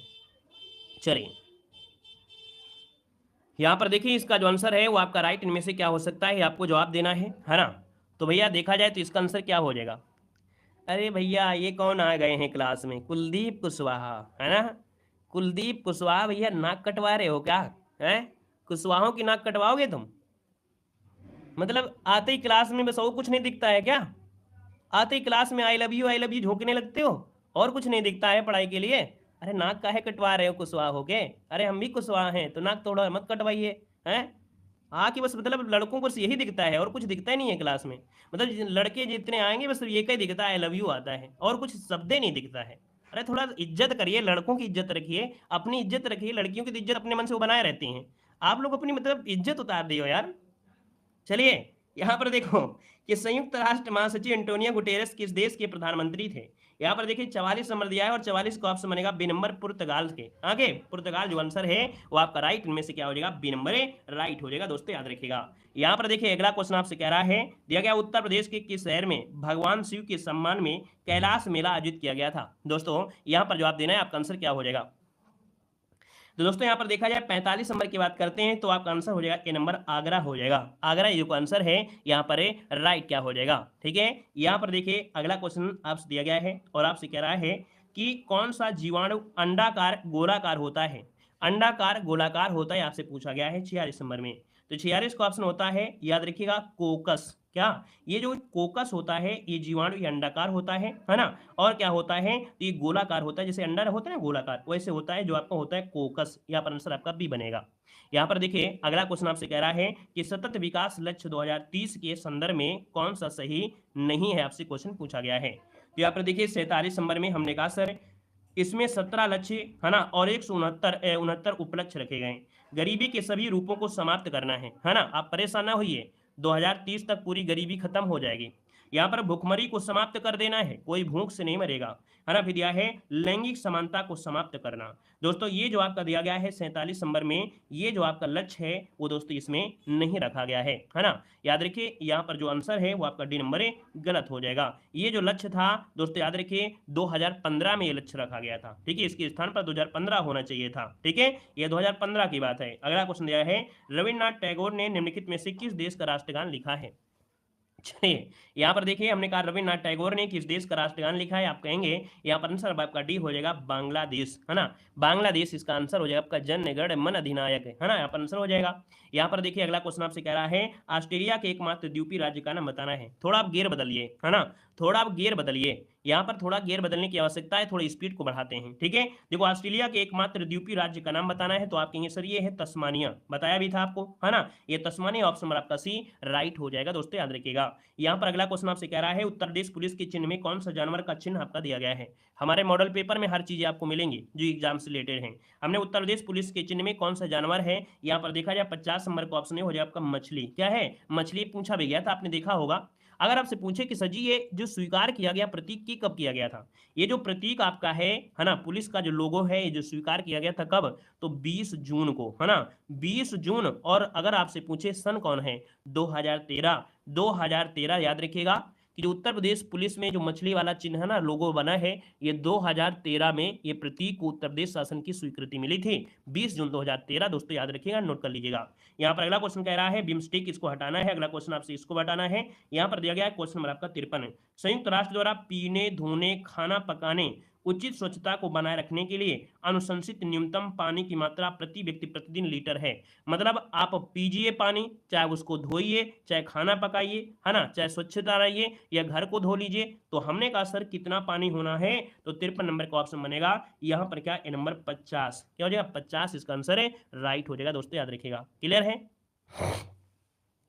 चलिए यहाँ पर देखिए इसका जो आंसर है वो आपका राइट इनमें से क्या हो सकता है, आपको जवाब देना है ना। तो भैया देखा जाए तो इसका आंसर क्या हो जाएगा, अरे भैया ये कौन आ गए हैं क्लास में, कुलदीप कुशवाहा, है ना। कुलदीप कुशवाहा, भैया नाक कटवा रहे हो क्या, है कुशवाहों की नाक कटवाओगे तुम, मतलब आते ही क्लास में बस और कुछ नहीं दिखता है क्या, आते ही क्लास में आई लव यू झोंकने लगते हो, और कुछ नहीं दिखता है पढ़ाई के लिए। अरे नाक काहे कटवा रहे हो कुशवाहा हो के, अरे हम भी कुशवाहा हैं तो नाक थोड़ा मत कटवाइए, हैं। हाँ कि बस मतलब लड़कों को बस यही दिखता है और कुछ दिखता ही नहीं है क्लास में, मतलब लड़के जितने आएंगे बस ये ही दिखता है, आई लव यू आता है और कुछ शब्द नहीं दिखता है। अरे थोड़ा इज्जत करिए, लड़कों की इज्जत रखिए, अपनी इज्जत रखिए, लड़कियों की इज्जत अपने मन से वो बनाए रहती हैं, आप लोग अपनी मतलब इज्जत उतार दियो यार। चलिए यहाँ पर देखो कि संयुक्त राष्ट्र महासचिव एंटोनियो गुटेरेस किस देश के प्रधानमंत्री थे। यहाँ पर देखिए 44 नंबर दिया है और 44 का ऑप्शन बनेगा बी नंबर, पुर्तगाल के। आगे पुर्तगाल जो आंसर है वो आपका राइट, इनमें से क्या हो जाएगा, बी नंबर है, राइट हो जाएगा दोस्तों, याद रखिएगा। यहाँ पर देखिए अगला क्वेश्चन आपसे कह रहा है, दिया गया उत्तर प्रदेश के किस शहर में भगवान शिव के सम्मान में कैलाश मेला आयोजित किया गया था। दोस्तों यहाँ पर जवाब देना है, आपका आंसर क्या हो जाएगा। तो दोस्तों यहाँ पर देखा जाए 45 नंबर की बात करते हैं तो आपका आंसर हो जाएगा ए नंबर, आगरा हो जाएगा। आगरा ये जो आंसर है यहाँ पर राइट क्या हो जाएगा, ठीक है। यहाँ पर देखिए अगला क्वेश्चन आपसे दिया गया है और आपसे कह रहा है कि कौन सा जीवाणु अंडाकार गोलाकार होता है, अंडाकार गोलाकार होता है, आपसे पूछा गया है 46 नंबर में। तो 46 का ऑप्शन होता है, याद रखिएगा कोकस, क्या, ये जो कोकस होता है ये जीवाणु ये अंडाकार होता है ना, और क्या होता है, ये गोलाकार होता है, जैसे अंडा होता है ना गोलाकार, वैसे होता है जो आपका होता है कोकस। यहाँ पर आंसर आपका बी बनेगा। यहाँ पर देखिए अगला क्वेश्चन आपसे कह रहा है कि सतत विकास लक्ष्य 2030 के संदर्भ में कौन सा सही नहीं है, आपसे क्वेश्चन पूछा गया है। तो यहाँ पर देखिए 47 नंबर में हमने कहा सर इसमें 17 लक्ष्य है ना और 169 उपलक्ष्य रखे गए। गरीबी के सभी रूपों को समाप्त करना है ना, आप परेशान ना होइए, 2030 तक पूरी गरीबी खत्म हो जाएगी। यहाँ पर भूखमरी को समाप्त कर देना है, कोई भूख से नहीं मरेगा, है ना। फिर दिया है लैंगिक समानता को समाप्त करना। दोस्तों ये जो आपका दिया गया है 47 नंबर में, ये जो आपका लक्ष्य है वो दोस्तों इसमें नहीं रखा गया है ना। याद रखिए यहाँ पर जो आंसर है वो आपका डी नंबर है, गलत हो जाएगा। ये जो लक्ष्य था दोस्तों याद रखिए 2015 में ये लक्ष्य रखा गया था, ठीक है, इसके स्थान पर 2015 होना चाहिए था, ठीक है, ये 2015 की बात है। अगला क्वेश्चन दिया है रविन्द्रनाथ टैगोर ने निम्नलिखित में से किस देश का राष्ट्रगान लिखा है। चलिए यहाँ पर देखिए हमने कहा रविन्द्रनाथ टैगोर ने किस देश का राष्ट्रगान लिखा है, आप कहेंगे यहाँ पर आंसर आपका डी हो जाएगा बांग्लादेश, है ना, बांग्लादेश इसका आंसर हो जाएगा आपका जन गण मन अधिनायक है ना, यहाँ पर आंसर हो जाएगा। यहाँ पर देखिए अगला क्वेश्चन आपसे कह रहा है ऑस्ट्रेलिया के एकमात्र द्वीपीय राज्य का नाम बताना है। थोड़ा आप गेयर बदलिए, है ना, थोड़ा आप गेयर बदलिए, यहाँ पर थोड़ा गेयर बदलने की आवश्यकता है, थोड़ी स्पीड को बढ़ाते हैं, ठीक है। देखो ऑस्ट्रेलिया के एकमात्र द्वीपीय राज्य का नाम बताना है, तो आप कहेंगे सर ये है तस्मानिया, बताया भी था आपको, है ना, ये तस्मानिया, ऑप्शन नंबर आपका सी राइट हो जाएगा दोस्तों, याद रखिएगा। यहाँ पर अगला क्वेश्चन आपसे कह रहा है उत्तर प्रदेश पुलिस के चिन्ह में कौन सा जानवर का चिन्ह आपका दिया गया है। हमारे मॉडल पेपर में हर चीजें आपको मिलेंगी जो एग्जाम से रिलेटेड है। हमने उत्तर प्रदेश पुलिस के चिन्ह में कौन सा जानवर है, यहाँ पर देखा जाए 50 नंबर का ऑप्शन हो जाए आपका मछली। क्या है, मछली पूछा भी गया था, आपने देखा होगा। अगर आपसे पूछे कि सर जी ये जो स्वीकार किया गया प्रतीक की कब किया गया था, ये जो प्रतीक आपका है ना, पुलिस का जो लोगो है ये जो स्वीकार किया गया था कब, तो 20 जून को, है ना, 20 जून। और अगर आपसे पूछे सन कौन है, 2013 याद रखिएगा कि जो उत्तर प्रदेश पुलिस में जो मछली वाला चिन्ह है ना लोगो बना है, ये 2013 में ये प्रतीक को उत्तर प्रदेश शासन की स्वीकृति मिली थी, 20 जून 2013 दोस्तों, याद रखिएगा, नोट कर लीजिएगा। यहाँ पर अगला क्वेश्चन कह रहा है बिम्स्टेक इसको हटाना है, अगला क्वेश्चन आपसे इसको हटाना है। यहाँ पर दिया गया है क्वेश्चन नंबर आपका 53, संयुक्त राष्ट्र द्वारा पीने धोने खाना पकाने उचित स्वच्छता को बनाए रखने के लिए अनुशंसित न्यूनतम पानी की मात्रा प्रति व्यक्ति प्रतिदिन लीटर है। मतलब आप पीजिए पानी, चाहे उसको धोइए, चाहे खाना पकाइए, है ना, चाहे स्वच्छता रहिए या घर को धो लीजिए। तो हमने कहा सर कितना पानी होना है, तो 53 नंबर का ऑप्शन बनेगा यहाँ पर क्या, ए नंबर 50, क्या हो जाएगा 50 इसका आंसर है, राइट हो जाएगा दोस्तों, याद रखिएगा। क्लियर है।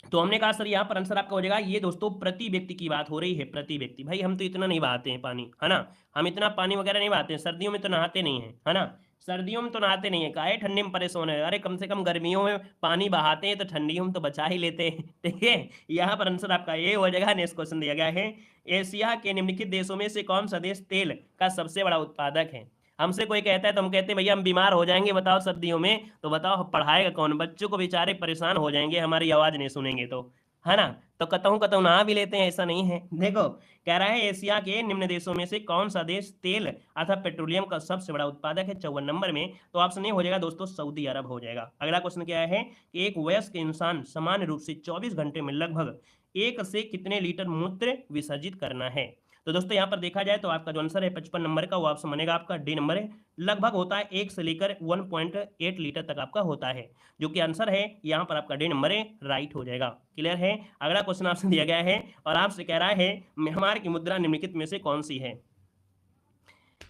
तो हमने कहा सर यहाँ पर आंसर आपका हो जाएगा, ये दोस्तों प्रति व्यक्ति की बात हो रही है, प्रति व्यक्ति। भाई हम तो इतना नहीं बहाते हैं पानी, है ना, हम इतना पानी वगैरह नहीं बहाते हैं, सर्दियों में तो नहाते नहीं है ना, सर्दियों में तो नहाते नहीं है, काहे ठंडी में परेशान है, अरे कम से कम गर्मियों में पानी बहाते हैं तो ठंडियों में तो बचा ही लेते हैं, ठीक है। यहाँ पर आंसर आपका ये हो जाएगा। नेक्स्ट क्वेश्चन दिया गया है एशिया के निम्नलिखित देशों में से कौन सा देश तेल का सबसे बड़ा उत्पादक है। हमसे कोई कहता है तो हम कहते हैं भैया हम बीमार हो जाएंगे, बताओ सर्दियों में, तो बताओ पढ़ाएगा कौन, बच्चों को बेचारे परेशान हो जाएंगे हमारी आवाज नहीं सुनेंगे तो, है ना। तो कतहूं कतहूं नहा भी लेते हैं, ऐसा नहीं है। देखो कह रहा है एशिया के निम्न देशों में से कौन सा देश तेल अथवा पेट्रोलियम का सबसे बड़ा उत्पादक है, 54 नंबर में, तो ऑप्शन ए हो जाएगा दोस्तों सऊदी अरब हो जाएगा। अगला क्वेश्चन क्या है कि एक वयस्क इंसान सामान्य रूप से 24 घंटे में लगभग 1 से कितने लीटर मूत्र विसर्जित करना है। तो दोस्तों यहाँ पर देखा जाए तो आपका जो आंसर है 55 नंबर का, वो ऑप्शन बनेगा आपका डी नंबर है। लगभग होता है 1 से लेकर 1.8 लीटर तक आपका होता है, जो कि आंसर है यहाँ पर आपका डी नंबर है, राइट हो जाएगा। क्लियर है। अगला क्वेश्चन आपसे दिया गया है और आपसे कह रहा है म्यांमार की मुद्रा निम्नलिखित में से कौन सी है।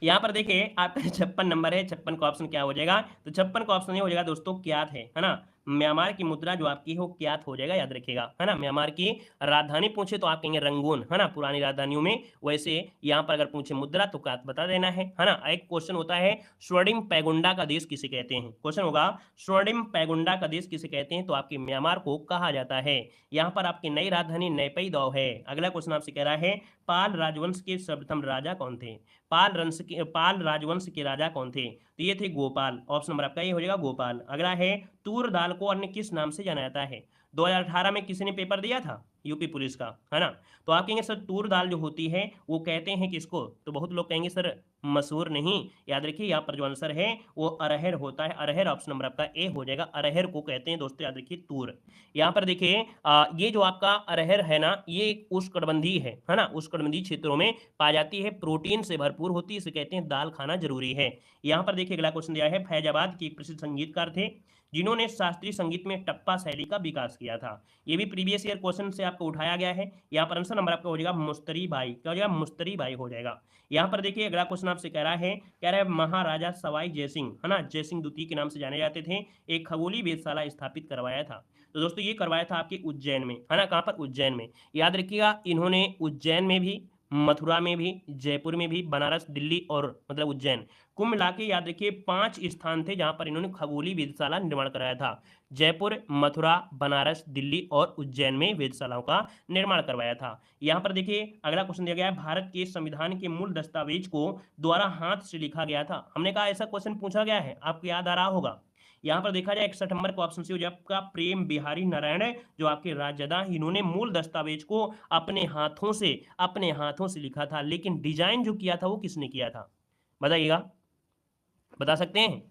यहाँ पर देखिए आपका 56 नंबर है, 56 का ऑप्शन क्या हो जाएगा, तो 56 का ऑप्शन ये हो जाएगा दोस्तों क्यात है ना। म्यांमार की मुद्रा जो आपकी है वो क्यात हो जाएगा, याद रखिएगा, है ना। म्यांमार की राजधानी पूछे तो आप कहेंगे रंगून, है ना, पुरानी राजधानियों में, वैसे यहाँ पर अगर पूछे मुद्रा तो क्यात बता देना है ना। एक क्वेश्चन होता है स्वर्णिम पैगोंडा का देश किसे कहते हैं, क्वेश्चन होगा स्वर्णिम पैगोंडा का देश किसे कहते हैं, तो आपके म्यांमार को कहा जाता है। यहाँ पर आपकी नई राजधानी नैपैदौ है। अगला क्वेश्चन आपसे कह रहा है पाल राजवंश के सर्वप्रथम राजा कौन थे। पाल राजवंश के राजा कौन थे, तो ये थे गोपाल, ऑप्शन नंबर आपका ये हो जाएगा गोपाल। अगला है तूर दाल को अन्य किस नाम से जाना जाता है। 2018 में किसी ने पेपर दिया था यूपी पुलिस का, है ना, तो आप कहेंगे सर तूर दाल जो होती है वो कहते हैं किसको, तो बहुत लोग कहेंगे सर मसूर नहीं, याद रखिए यहाँ पर जो आंसर है वो अरहर होता है, अरहर, ऑप्शन नंबर आपका ए हो जाएगा। अरहर को कहते हैं दोस्तों, याद रखिए तूर। यहाँ पर देखिए ये जो आपका अरहर है ना, ये उष्णकटिबंधीय है ना, उष्णकटिबंधीय क्षेत्रों में पाई जाती है, प्रोटीन से भरपूर होती है, इसे कहते हैं दाल खाना जरूरी है। यहाँ पर देखिए अगला क्वेश्चन दिया है फैजाबाद के एक प्रसिद्ध संगीतकार थे जिन्होंने शास्त्रीय संगीत में टप्पा शैली का विकास किया था। ये भी प्रीवियस ईयर क्वेश्चन से आपको उठाया गया है। यहाँ पर आंसर नंबर आपका हो जाएगा मुस्तरी बाई, क्या हो जाएगा, मुस्तरी बाई हो जाएगा। यहाँ पर देखिए अगला क्वेश्चन आपसे कह रहा है महाराजा सवाई जयसिंह, है ना, जयसिंह द्वितीय के नाम से जाने जाते थे, एक खगोलीय वेधशाला स्थापित करवाया था। तो दोस्तों ये करवाया था आपके उज्जैन में, है ना, कहाँ पर, उज्जैन में। याद रखिएगा इन्होंने उज्जैन में भी, मथुरा में भी, जयपुर में भी, बनारस, दिल्ली और मतलब उज्जैन, कुल मिला के याद रखिए 5 स्थान थे जहां पर इन्होंने खगोलीय वेधशाला निर्माण कराया था। जयपुर, मथुरा, बनारस, दिल्ली और उज्जैन में वेधशालाओं का निर्माण करवाया था। यहाँ पर देखिए अगला क्वेश्चन दिया गया है, भारत के संविधान के मूल दस्तावेज को द्वारा हाथ से लिखा गया था। हमने कहा ऐसा क्वेश्चन पूछा गया है, आपको याद आ रहा होगा। यहाँ पर देखा जाए 61 नंबर का ऑप्शन सी हो जाए आपका प्रेम बिहारी नारायण, जो आपके राजदा, इन्होंने मूल दस्तावेज को अपने हाथों से लिखा था। लेकिन डिजाइन जो किया था वो किसने किया था, बताइएगा, बता सकते हैं।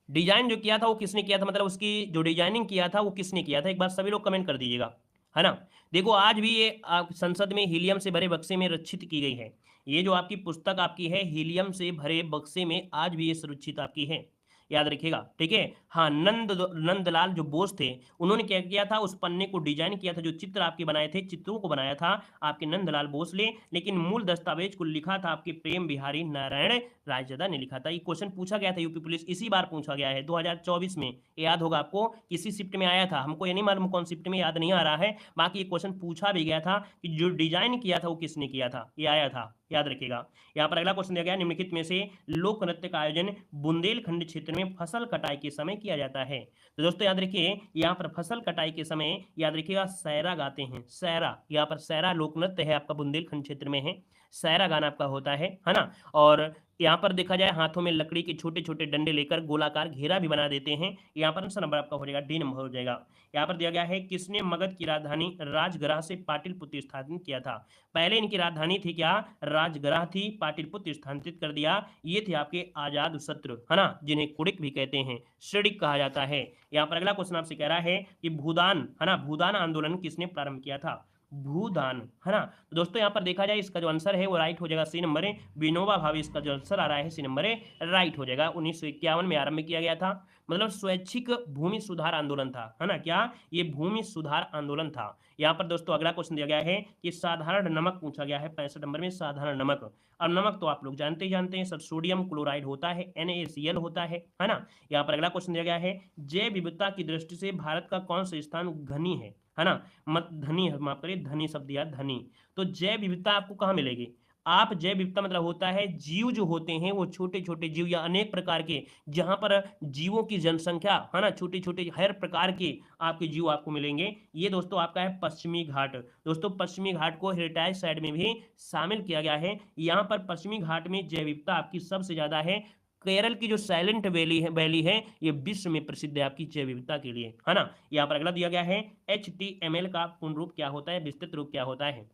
डिजाइन जो किया था वो किसने किया था, मतलब उसकी जो डिजाइनिंग किया था वो किसने किया था, एक बार सभी लोग कमेंट कर दीजिएगा, है ना। देखो आज भी ये संसद में हीलियम से भरे बक्से में रक्षित की गई है। ये जो आपकी पुस्तक आपकी है हीलियम से भरे बक्से में आज भी ये सुरक्षित आपकी है, याद रखिएगा, ठीक है। हाँ, नंदलाल जो बोस थे, उन्होंने क्या किया था, उस पन्ने को डिजाइन किया था, जो चित्र आपके बनाए थे, चित्रों को बनाया था आपके नंदलाल बोस ने, लेकिन मूल दस्तावेज को लिखा था आपके प्रेम बिहारी नारायण रायजदा ने लिखा था। ये क्वेश्चन पूछा गया था यूपी पुलिस, इसी बार पूछा गया है 2024 में, याद होगा आपको, किसी शिफ्ट में आया था, हमको ये नहीं मालूम कौन शिफ्ट में, याद नहीं आ रहा है। बाकी ये क्वेश्चन पूछा भी गया था कि जो डिजाइन किया था वो किसने किया था, ये आया था, याद रखिएगा। यहाँ पर अगला क्वेश्चन दिया गया, निम्नलिखित में से लोक नृत्य का आयोजन बुंदेलखंड क्षेत्र में फसल कटाई के समय किया जाता है। तो दोस्तों याद रखिए यहाँ पर फसल कटाई के समय याद रखिएगा सैरा गाते हैं, सैरा, यहाँ पर सैरा लोक नृत्य है आपका, बुंदेलखंड क्षेत्र में है, सैरा गाना आपका होता है ना। और यहाँ पर देखा जाए हाथों में लकड़ी के छोटे छोटे डंडे लेकर गोलाकार घेरा भी बना देते हैं। यहाँ पर आंसर नंबर आपका हो जाएगा डी नंबर हो जाएगा। यहाँ पर दिया गया है, किसने मगध की राजधानी राजगृह से पाटलिपुत्र स्थानांतरित किया था। पहले इनकी राजधानी थी क्या, राजगृह थी, पाटलिपुत्र स्थानांतरित कर दिया। ये थे आपके आजाद शत्रु, है ना, जिन्हें कुड़िक भी कहते हैं, श्रेणिक कहा जाता है। यहाँ पर अगला क्वेश्चन आपसे कह रहा है कि भूदान, है ना, भूदान आंदोलन किसने प्रारंभ किया था, भूदान, है ना। तो दोस्तों यहाँ पर देखा जाए इसका जो आंसर है वो राइट हो जाएगा, सी नंबर है, विनोबा भावे, इसका जो आंसर आ रहा है सी नंबर है, राइट हो जाएगा। 1951 में आरंभ किया गया था, मतलब स्वैच्छिक भूमि सुधार आंदोलन था, है ना, क्या, ये भूमि सुधार आंदोलन था। यहाँ पर दोस्तों अगला क्वेश्चन दिया गया है कि साधारण नमक पूछा गया है 65 नंबर में, साधारण नमक। अब नमक तो आप लोग जानते ही जानते हैं सर, सोडियम क्लोराइड होता है, NaCl होता है ना। यहाँ पर अगला क्वेश्चन दिया गया है, जैव विविधता की दृष्टि से भारत का कौन सा स्थान घनी है ना, मत धनी, माफ करिए, धनी शब्द दिया, धनी। तो जैव विविधता आपको कहाँ मिलेगी, आप जैव विविधता मतलब होता है जीव जो होते हैं वो छोटे छोटे जीव या अनेक प्रकार के, जहां पर जीवों की जनसंख्या, है ना, छोटे छोटे हर प्रकार के आपके जीव आपको मिलेंगे। ये दोस्तों आपका है पश्चिमी घाट। दोस्तों पश्चिमी घाट को हेरिटेज साइट में भी शामिल किया गया है। यहाँ पर पश्चिमी घाट में जैव विविधता आपकी सबसे ज्यादा है। केरल की जो साइलेंट वैली है ये विश्व में प्रसिद्ध है आपकी जैव विविधता के लिए, है ना। यहाँ पर अगला दिया गया है, HTML का पूर्ण रूप क्या होता है, विस्तृत रूप क्या होता है,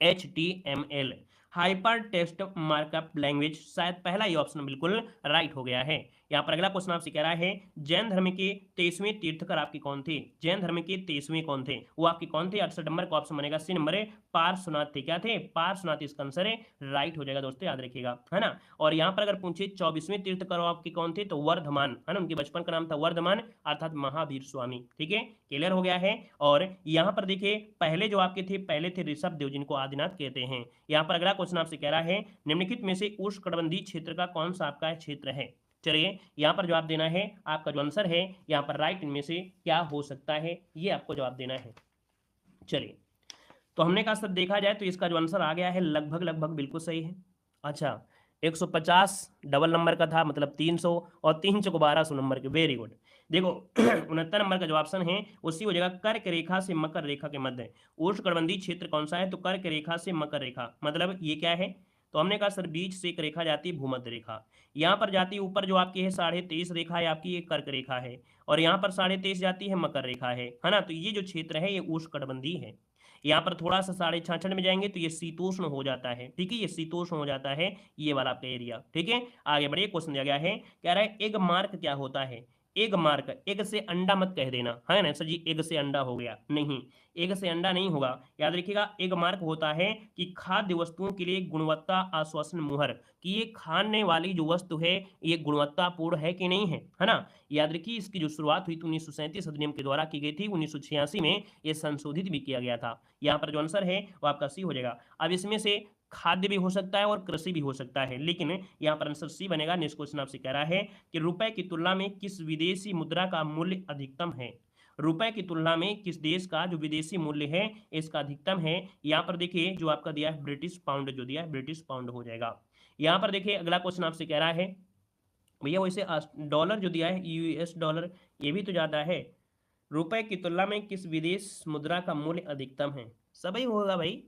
HTML hyper text markup language, शायद पहला ही ऑप्शन बिल्कुल राइट हो गया है। यहाँ पर अगला क्वेश्चन आपसे कह रहा है, जैन धर्म के 23वें तीर्थकर आपके कौन थे, जैन धर्म के 23वें कौन थे, वो आपके कौन थे, 68 नंबर का ऑप्शन बनेगा सी नंबर है, पार्श्वनाथ थे, क्या थे, पार्श्वनाथ, इसका आंसर है, राइट हो जाएगा दोस्तों, याद रखिएगा, है ना। और यहाँ पर अगर पूछे 24वें तीर्थकर आपके कौन थे, तो वर्धमान, है ना, उनके बचपन का नाम था वर्धमान अर्थात महावीर स्वामी, ठीक है, क्लियर हो गया है। और यहाँ पर देखिए पहले जो आपके थे, पहले थे ऋषभ देव, जिनको आदिनाथ कहते हैं। यहाँ पर अगला क्वेश्चन आपसे कह रहा है, निम्नलिखित में से उष्णकटिबंधीय क्षेत्र का कौन सा आपका क्षेत्र है। चलिए यहाँ पर जवाब देना है, आपका जो आंसर है यहाँ पर राइट इनमें से क्या हो सकता है, ये आपको जवाब देना है। चलिए तो हमने कहा सर देखा जाए तो इसका जो आंसर आ गया है लगभग लगभग बिल्कुल सही है। अच्छा 150 डबल नंबर का था, मतलब 300, और 300 को 1200 नंबर के, वेरी गुड। देखो 69 नंबर का जो ऑप्शन है उसी हो जाएगा, कर्क रेखा से मकर रेखा के मध्य उष्णकटिबंधीय क्षेत्र कौन सा है, तो कर्क रेखा से मकर रेखा, मतलब ये क्या है, तो हमने कहा सर बीच से एक रेखा जाती है भूमध्य रेखा, यहाँ पर जाती है ऊपर जो आपकी है 23.5 रेखा है आपकी, ये कर्क रेखा है, और यहाँ पर 23.5 जाती है मकर रेखा है ना। तो ये जो क्षेत्र है ये उष्णकटिबंधीय है। यहाँ पर थोड़ा सा 66.5 में जाएंगे तो ये शीतोष्ण हो जाता है, ठीक है, ये शीतोष्ण हो जाता है ये वाला आपका एरिया, ठीक है। आगे बढ़िए, क्वेश्चन दिया गया है, कह रहा है एग मार्क क्या होता है, एग मार्क, एग से अंडा मत कह देना, है ना सर जी, एग से अंडा हो गया नहीं, एग से अंडा नहीं होगा। याद रखिएगा, एग मार्क होता है कि खाद्य वस्तुओं के लिए गुणवत्ता आश्वासन मुहर, कि ये खाने वाली जो वस्तु है ये गुणवत्तापूर्ण है कि नहीं है ना। याद रखिए, इसकी जो शुरुआत हुई थी 1937 अधिनियम के द्वारा की गई थी। 1986 में ये संशोधित भी किया गया था। यहाँ पर जो आंसर है वो आपका सी हो जाएगा। अब इसमें से खाद्य भी हो सकता है और कृषि भी हो सकता है, लेकिन यहाँ पर आंसर सी बनेगा। नेक्स्ट क्वेश्चन आपसे कह रहा है कि रुपए की तुलना में किस विदेशी मुद्रा का मूल्य अधिकतम है। रुपए की तुलना में किस देश का जो विदेशी मूल्य है इसका अधिकतम है। यहाँ पर देखिए जो आपका दिया है ब्रिटिश पाउंड, जो दिया है ब्रिटिश पाउंड हो जाएगा। यहाँ पर देखिए अगला क्वेश्चन आपसे कह रहा है भैया वैसे डॉलर जो दिया है यूएस डॉलर, ये भी तो ज्यादा है। रुपए की तुलना में किस विदेश मुद्रा का मूल्य अधिकतम है। सभी होगा भाई,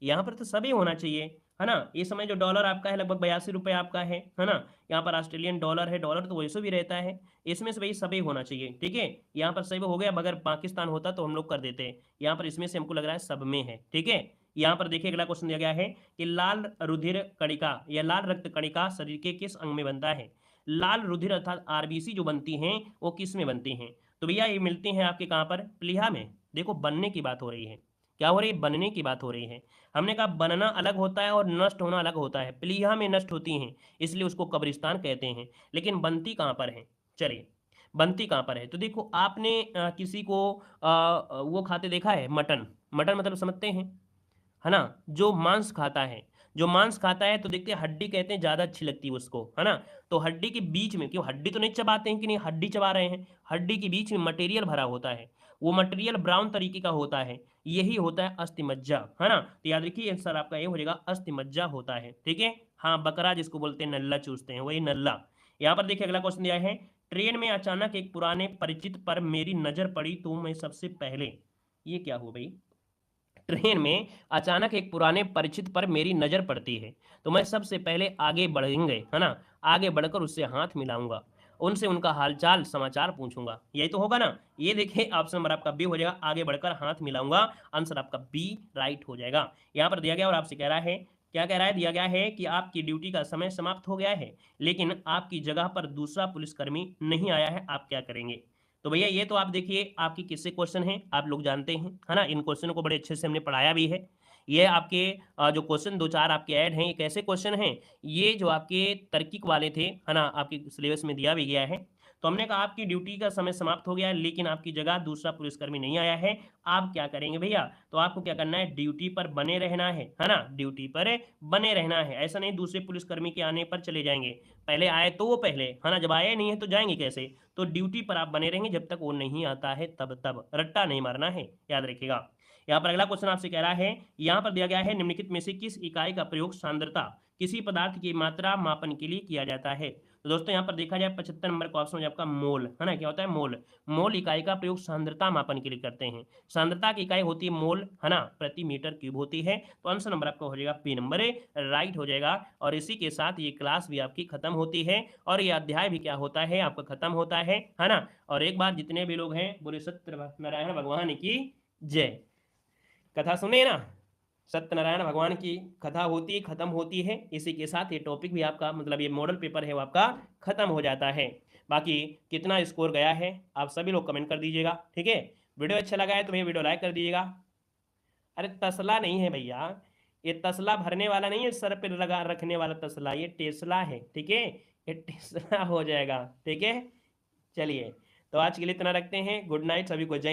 यहाँ पर तो सभी होना चाहिए, है ना। इस समय जो डॉलर आपका है लगभग 82 रुपये आपका है ना। यहाँ पर ऑस्ट्रेलियन डॉलर है, डॉलर तो वैसे भी रहता है। इसमें से भाई सभी होना चाहिए, ठीक है। यहाँ पर सभी हो गया, अगर पाकिस्तान होता तो हम लोग कर देते। यहाँ पर इसमें से हमको लग रहा है सब में है, ठीक है। यहाँ पर देखिए अगला क्वेश्चन दिया गया है कि लाल रुधिर कणिका या लाल रक्त कणिका शरीर के किस अंग में बनता है। लाल रुधिर अर्थात आरबीसी जो बनती हैं वो किस में बनती हैं। तो भैया ये मिलती हैं आपके कहाँ पर, प्लीहा में। देखो बनने की बात हो रही है, क्या हो रही है, बनने की बात हो रही है। हमने कहा बनना अलग होता है और नष्ट होना अलग होता है। प्लीहा में नष्ट होती हैं इसलिए उसको कब्रिस्तान कहते हैं, लेकिन बनती कहाँ पर है। चलिए बनती कहाँ पर है, तो देखो आपने किसी को वो खाते देखा है, मटन। मटन मतलब समझते हैं, है ना, जो मांस खाता है। जो मांस खाता है तो देखते हैं हड्डी कहते हैं ज़्यादा अच्छी लगती है उसको, है ना। तो हड्डी के बीच में, क्यों हड्डी तो नहीं चबाते हैं कि नहीं, हड्डी चबा रहे हैं, हड्डी के बीच में मटेरियल भरा होता है। वो मटेरियल ब्राउन तरीके का होता है, यही होता है अस्थिमज्जा, है ना। तो याद रखिए आंसर आपका ये हो जाएगा, अस्थिमज्जा होता है, ठीक है। हाँ बकरा जिसको बोलते हैं नल्ला चूसते हैं, वही नल्ला। यहाँ पर देखिए अगला क्वेश्चन दिया है, ट्रेन में अचानक एक पुराने परिचित पर मेरी नजर पड़ी तो मैं सबसे पहले, ये क्या हुआ भाई। ट्रेन में अचानक एक पुराने परिचित पर मेरी नजर पड़ती है तो मैं सबसे पहले आगे बढ़ेंगे, है ना, आगे बढ़कर उससे हाथ मिलाऊंगा, उनसे उनका हालचाल समाचार पूछूंगा। यही तो होगा ना। ये देखिए ऑप्शन नंबर आपका बी हो जाएगा, आगे बढ़कर हाथ मिलाऊंगा। आंसर आपका बी राइट हो जाएगा। यहाँ पर दिया गया और आपसे कह रहा है, क्या कह रहा है, दिया गया है कि आपकी ड्यूटी का समय समाप्त हो गया है लेकिन आपकी जगह पर दूसरा पुलिसकर्मी नहीं आया है, आप क्या करेंगे। तो भैया ये तो आप देखिए आपकी किससे क्वेश्चन है, आप लोग जानते हैं, है ना। इन क्वेश्चनों को बड़े अच्छे से हमने पढ़ाया भी है। ये आपके जो क्वेश्चन दो चार आपके ऐड हैं, ये कैसे क्वेश्चन हैं, ये जो आपके तार्किक वाले थे, है ना, आपके सिलेबस में दिया भी गया है। तो हमने कहा आपकी ड्यूटी का समय समाप्त हो गया है लेकिन आपकी जगह दूसरा पुलिसकर्मी नहीं आया है, आप क्या करेंगे भैया। तो आपको क्या करना है, ड्यूटी पर बने रहना है ना, ड्यूटी पर बने रहना है। ऐसा नहीं दूसरे पुलिसकर्मी के आने पर चले जाएंगे, पहले आए तो वो पहले, है ना, जब आए नहीं है तो जाएंगे कैसे। तो ड्यूटी पर आप बने रहेंगे जब तक वो नहीं आता है, तब तब रट्टा नहीं मारना है, याद रखिएगा। यहाँ पर अगला क्वेश्चन आपसे कह रहा है, यहाँ पर दिया गया है निम्नलिखित में से किस इकाई का प्रयोग सांद्रता किसी पदार्थ की मात्रा मापन के लिए किया जाता है। तो दोस्तों यहाँ पर देखा जाए 75 नंबर का ऑप्शन हो आपका मोल, है ना। क्या होता है, मोल। मोल इकाई का प्रयोग सांद्रता मापन के लिए करते हैं। सांद्रता की इकाई होती है मोल, है ना, प्रति मीटर क्यूब होती है। तो आंसर नंबर आपका हो जाएगा पी नंबर राइट हो जाएगा। और इसी के साथ ये क्लास भी आपकी खत्म होती है और ये अध्याय भी क्या होता है आपका खत्म होता है ना। और एक बार जितने भी लोग हैं बोले सत्यनारायण भगवान की जय। कथा सुने ना, सत्यनारायण भगवान की कथा होती खत्म होती है। इसी के साथ ये टॉपिक भी आपका मतलब ये मॉडल पेपर है वो आपका खत्म हो जाता है। बाकी कितना स्कोर गया है आप सभी लोग कमेंट कर दीजिएगा, ठीक है। वीडियो अच्छा लगा है तो भैया वीडियो लाइक कर दीजिएगा। अरे तसला नहीं है भैया, ये तसला भरने वाला नहीं है, सर पे लगा रखने वाला तसला, ये टेस्ला है, ठीक है। ये टेस्ला हो जाएगा, ठीक है। चलिए तो आज के लिए इतना रखते हैं, गुड नाइट सभी को, जय